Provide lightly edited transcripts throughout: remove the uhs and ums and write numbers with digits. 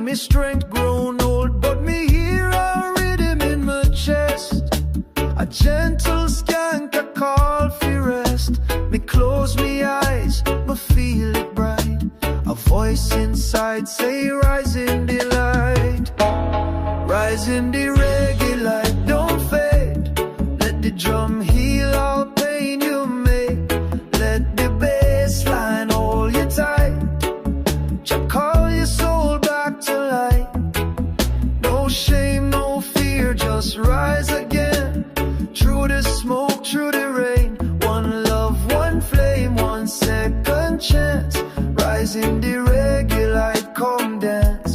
me strength grown old, but me hear a rhythm in my chest. A gentle skank I call for rest. Me close me eyes, me feel it bright. A voice inside say rise in the light. Rise in the reggae light, don't fade. Let the drum heal all pain you make. Let the bass line hold you tight. Just call your soul back to light. No shame, no fear, just rise again. Through the smoke, through the rain. One love, one flame, one second chance. Rise in the reggae light, come dance.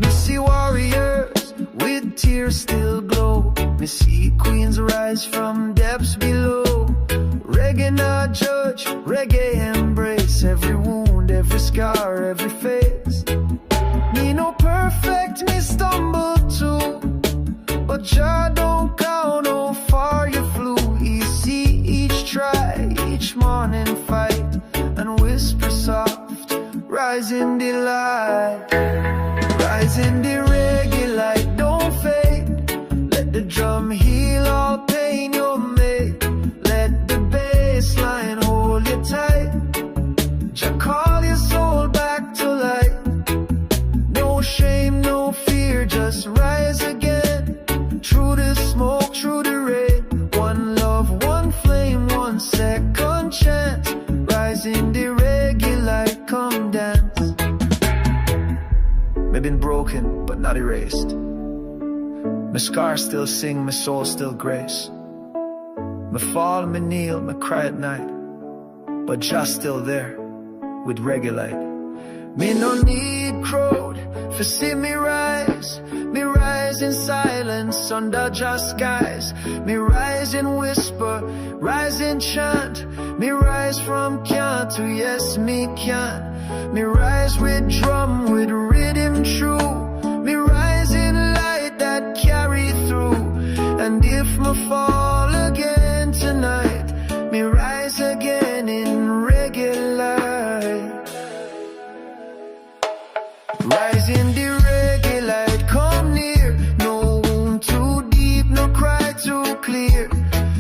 Me see warriors with tears still glow. Me see queens rise from depths below. Reggae not judge, reggae embrace. Every wound, every scar, every face. Me no perfect, me stumble too, but Jah don't count how far you flew. He see each try, each morning fight, and whisper soft, rise in the light. Rise in the reggae light, don't fade. Let the drum heal all pain you made. Let the bass line hold you tight. Just call your soul back to light. No shame, no fear, just rise again. Through the smoke, through the rain. One love, one flame, one second chance. Rise in the reggae light, come dance. Me been broken, but not erased. My scars still sing, my soul still grace. Me fall, me kneel, me cry at night, but just still there, with reggae light. Me no need crowd, for see me rise. Me rise in silence, under just skies. Me rise in whisper, rise in chant. Me rise from can't to yes me can. Me rise with drum, with rhythm true. Me rise in light that carry through. And if me fall again tonight, me rise again in reggae light. Rise in the reggae light, come near. No wound too deep, no cry too clear.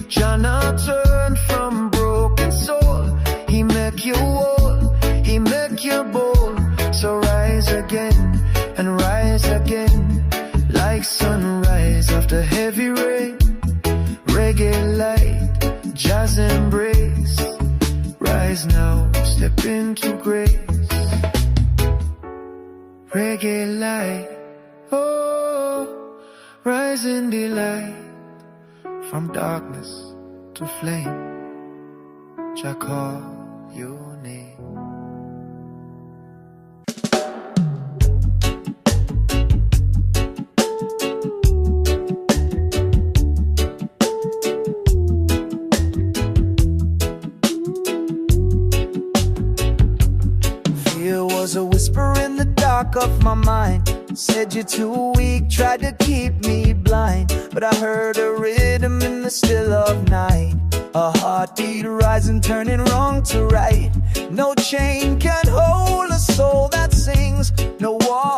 Jah not turn from broken soul. He make you whole, he make you bold. So rise again and rise again, like sunrise after heavy rain. Reggae light, Jah's embrace. Rise now, step into grace. Reggae light, oh, rise in the light. From darkness to flame, Jah call your name. Fear was a whisper in the dark of my mind. Said you're too weak, tried to keep me blind. But I heard a rhythm in the still of night. A heartbeat rising, turning wrong to right. No chain can hold a soul that sings. No wall